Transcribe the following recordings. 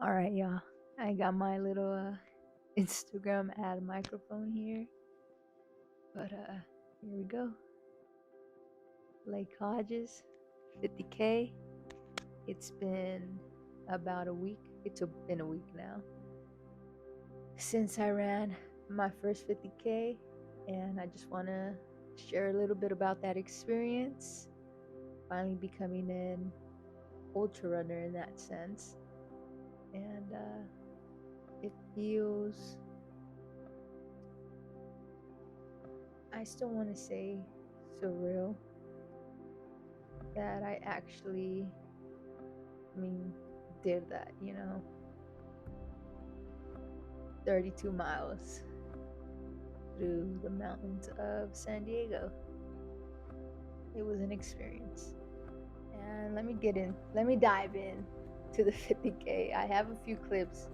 All right, y'all. I got my little Instagram ad microphone here. But here we go. Lake Hodges, 50K. It's been about a week. Been a week now since I ran my first 50K, and I just want to share a little bit about that experience. Finally becoming an ultra runner in that sense, and it feels, I still want to say, surreal that I actually, did that, 32 miles through the mountains of San Diego. It was an experience. And let me dive in to the 50K. I have a few clips.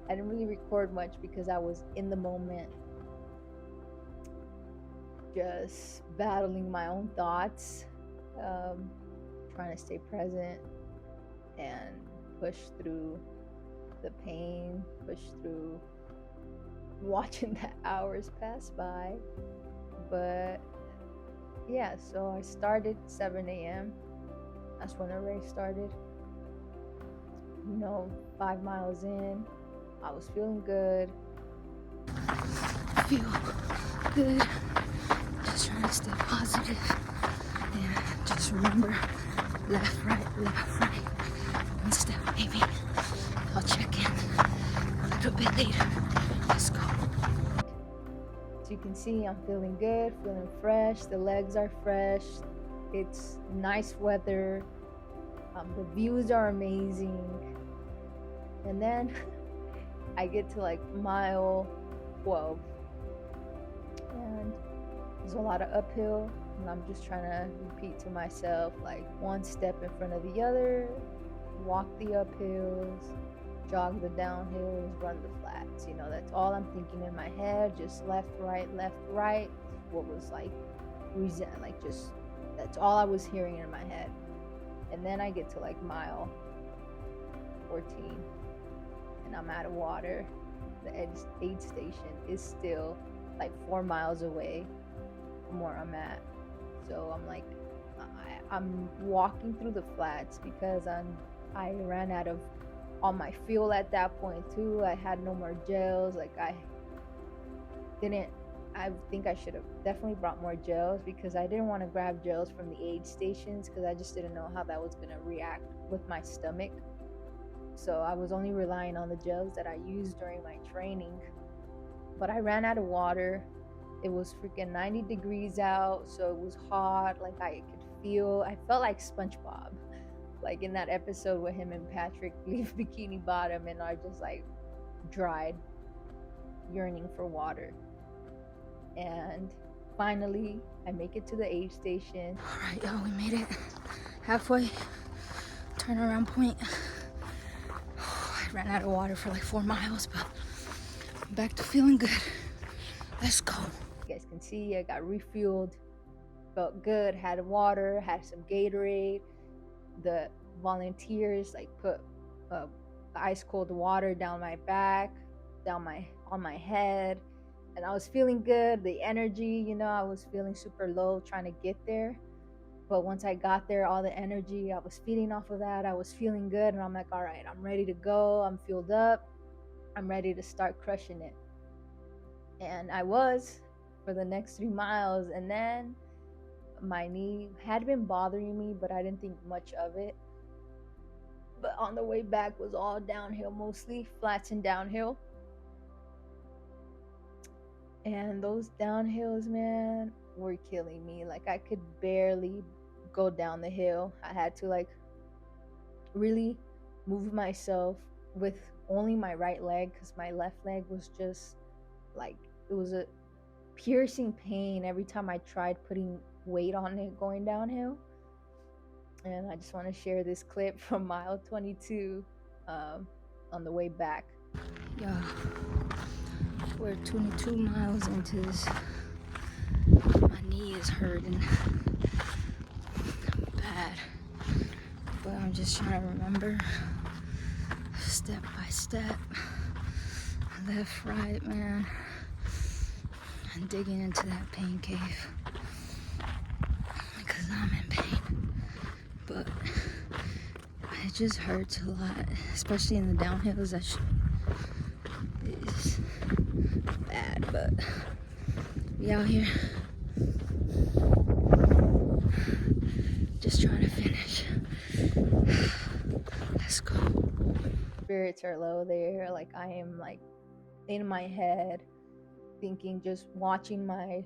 I didn't really record much because I was in the moment, just battling my own thoughts, trying to stay present and push through the pain, push through watching the hours pass by. But yeah, so I started 7 a.m. That's when the race started. 5 miles in, I was feeling good. Feel good. Just trying to stay positive. And just remember, left, right. One step, maybe. I'll check in a little bit later. Let's go. As you can see, I'm feeling good, feeling fresh. The legs are fresh. It's nice weather. The views are amazing. And then I get to like mile 12. And there's a lot of uphill. And I'm just trying to repeat to myself, like, one step in front of the other, walk the uphills, jog the downhills, run the flats. That's all I'm thinking in my head. Just left, right. What was like just, that's all I was hearing in my head. And then I get to like mile 14 and I'm out of water. The aid station is still like 4 miles away from where I'm at. So I'm like, I'm walking through the flats because I ran out of all my fuel at that point too. I had no more gels. Like I think I should have definitely brought more gels because I didn't want to grab gels from the aid stations because I just didn't know how that was going to react with my stomach. So I was only relying on the gels that I used during my training. But I ran out of water. It was freaking 90 degrees out, so it was hot. Like I felt like SpongeBob, like in that episode with him and Patrick leave Bikini Bottom and are just like dried, yearning for water. And finally, I make it to the aid station. All right, y'all, we made it halfway. Turnaround point. I ran out of water for like 4 miles, but I'm back to feeling good. Let's go. You guys can see I got refueled, felt good, had water, had some Gatorade. The volunteers like put ice cold water down my back, on my head, and I was feeling good. The energy, I was feeling super low trying to get there, but once I got there, all the energy I was feeding off of that, I was feeling good, and I'm like, all right, I'm ready to go. I'm fueled up. I'm ready to start crushing it. And I was for the next 3 miles, and then my knee had been bothering me, but I didn't think much of it. But on the way back was all downhill, mostly flats and downhill. And those downhills, man, were killing me. Like I could barely go down the hill. I had to like really move myself with only my right leg because my left leg was just like, it was a piercing pain every time I tried putting weight on it going downhill. And I just want to share this clip from mile 22 on the way back. Yeah, we're 22 miles into this. My knee is hurting. just trying to remember step by step, left, right, man, and digging into that pain cave because I'm in pain. But it just hurts a lot, especially in the downhills. That shit is bad, but we out here just trying to finish. Let's go. Spirits are low there. Like, I am like in my head thinking, just watching my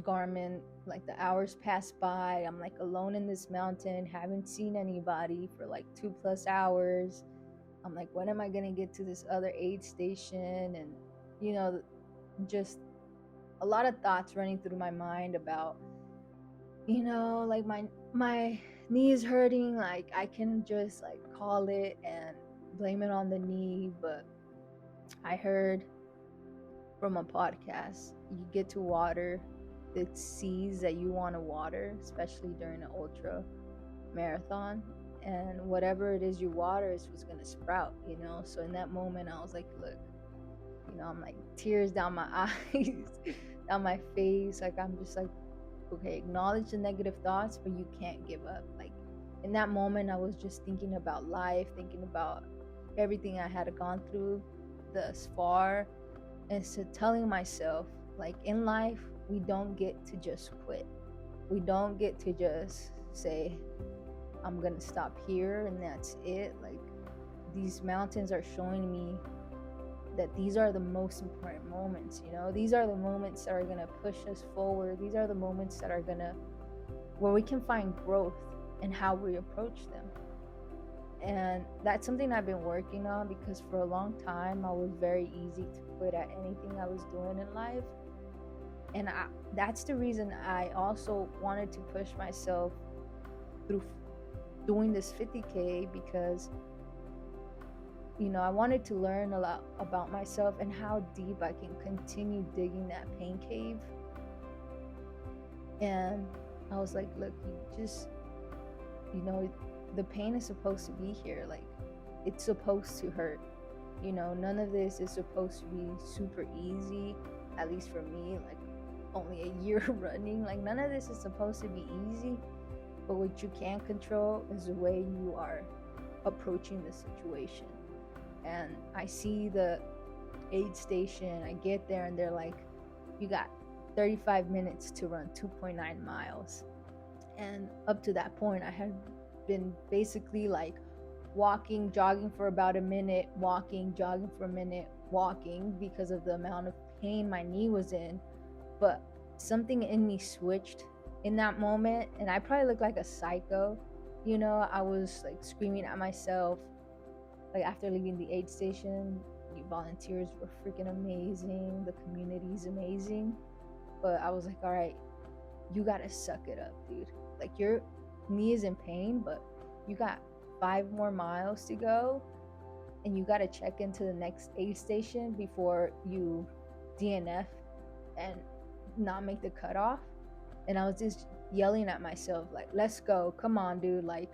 Garmin, like the hours pass by. I'm like alone in this mountain, haven't seen anybody for like 2+ hours. I'm like, when am I gonna get to this other aid station? And just a lot of thoughts running through my mind about, like my knee is hurting. Like, I can just like call it and blame it on the knee, but I heard from a podcast, you get to water the seas that you want to water, especially during an ultra marathon, and whatever it is you water is what's going to sprout. So in that moment I was like, look, I'm like tears down my eyes, down my face. Like, I'm just like, okay, acknowledge the negative thoughts, but you can't give up. Like, in that moment I was just thinking about life, thinking about everything I had gone through thus far, and so telling myself, like, in life we don't get to just quit. We don't get to just say, I'm gonna stop here and that's it. Like, these mountains are showing me that these are the most important moments. These are the moments that are gonna push us forward. These are the moments that are where we can find growth in how we approach them. And that's something I've been working on, because for a long time I was very easy to quit at anything I was doing in life. And that's the reason I also wanted to push myself through doing this 50K, because I wanted to learn a lot about myself and how deep I can continue digging that pain cave. And I was like, look, you just, the pain is supposed to be here. Like, it's supposed to hurt. None of this is supposed to be super easy, at least for me, like only a year running. Like, none of this is supposed to be easy, but what you can control is the way you are approaching the situation. And I see the aid station, I get there and they're like, you got 35 minutes to run 2.9 miles. And up to that point I had been basically like walking, jogging for about a minute, walking, jogging for a minute, walking, because of the amount of pain my knee was in. But something in me switched in that moment, and I probably looked like a psycho. I was like screaming at myself. Like, after leaving the aid station, the volunteers were freaking amazing, the community's amazing, but I was like, all right, you gotta suck it up, dude. Like, your knee is in pain, but you got 5 more miles to go, and you gotta check into the next aid station before you DNF and not make the cutoff. And I was just yelling at myself, like, let's go, come on, dude, like,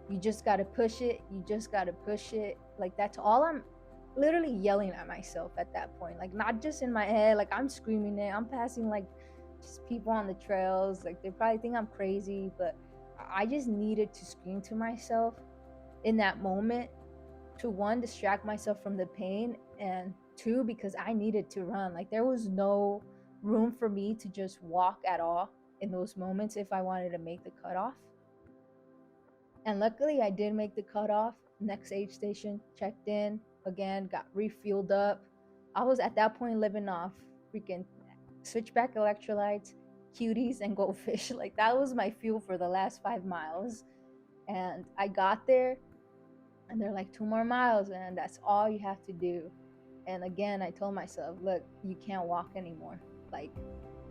you just gotta push it, you just gotta push it. Like, that's all. I'm literally yelling at myself at that point, like, not just in my head, like, I'm screaming it. I'm passing like just people on the trails, like, they probably think I'm crazy, but I just needed to scream to myself in that moment to, one, distract myself from the pain, and 2, because I needed to run. Like, there was no room for me to just walk at all in those moments if I wanted to make the cutoff. And luckily I did make the cutoff. Next aid station, checked in again, got refueled up. I was at that point living off freaking switchback electrolytes, cuties, and goldfish. Like, that was my fuel for the last 5 miles. And I got there and they're like, 2 more miles, and that's all you have to do. And again, I told myself, look, you can't walk anymore. Like,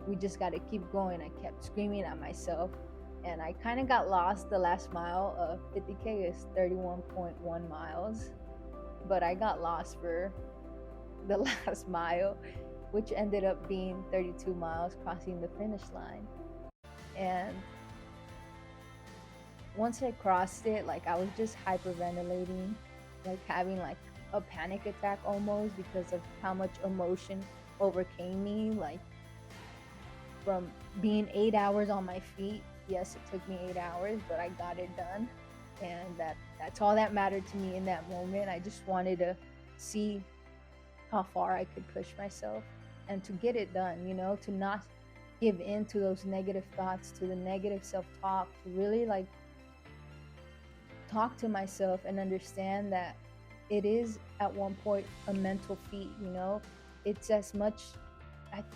we just got to keep going. I kept screaming at myself, and I kind of got lost. The last mile of 50K is 31.1 miles, but I got lost for the last mile, which ended up being 32 miles crossing the finish line. And once I crossed it, like I was just hyperventilating, like having like a panic attack almost because of how much emotion overcame me. Like from being 8 hours on my feet, yes, it took me 8 hours, but I got it done. And that's all that mattered to me in that moment. I just wanted to see how far I could push myself and to get it done, to not give in to those negative thoughts, to the negative self-talk, to really like talk to myself and understand that it is at one point a mental feat. It's as much,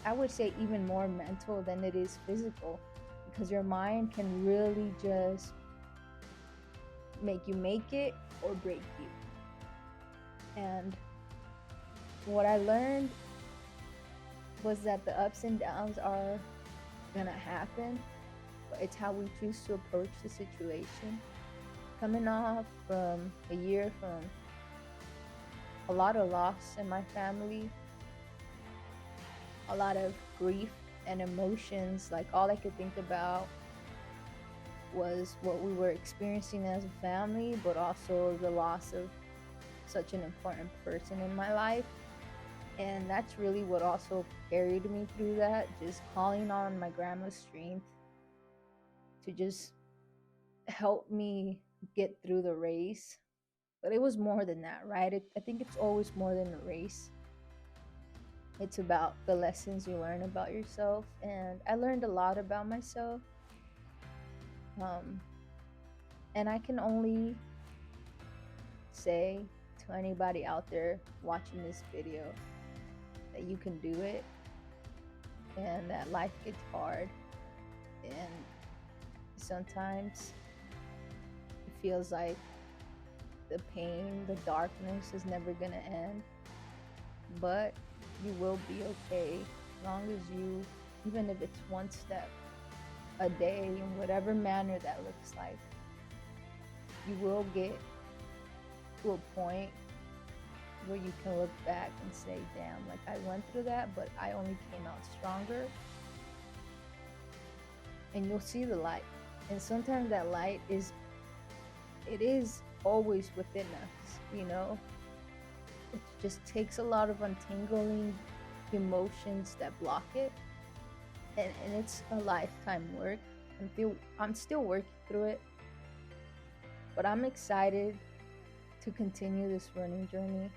I would say, even more mental than it is physical, because your mind can really just make you make it or break you. And what I learned was that the ups and downs are gonna happen, but it's how we choose to approach the situation. Coming off from a year from a lot of loss in my family, a lot of grief and emotions, like all I could think about was what we were experiencing as a family, but also the loss of such an important person in my life. And that's really what also carried me through that, just calling on my grandma's strength to just help me get through the race. But it was more than that, right? I think it's always more than a race. It's about the lessons you learn about yourself. And I learned a lot about myself. And I can only say to anybody out there watching this video that you can do it, and that life gets hard, and sometimes it feels like the pain, the darkness is never gonna end, but you will be okay as long as you, even if it's one step a day, in whatever manner that looks like, you will get to a point where you can look back and say, damn, like I went through that, but I only came out stronger. And you'll see the light. And sometimes that light is always within us. It just takes a lot of untangling emotions that block it. And it's a lifetime work. I'm still working through it. But I'm excited to continue this running journey,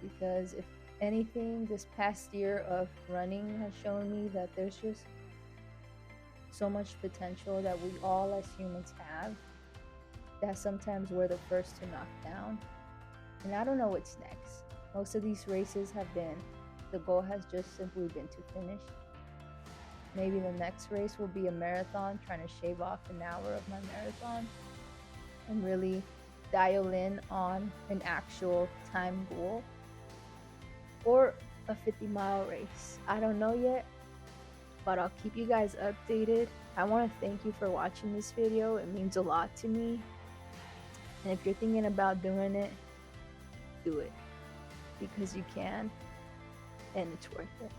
because if anything, this past year of running has shown me that there's just so much potential that we all as humans have, that sometimes we're the first to knock down. And I don't know what's next. Most of these races the goal has just simply been to finish. Maybe the next race will be a marathon, trying to shave off an hour of my marathon and really dial in on an actual time goal, or a 50-mile race. I don't know yet, but I'll keep you guys updated. I want to thank you for watching this video. It means a lot to me. And if you're thinking about doing it, do it, because you can, and it's worth it.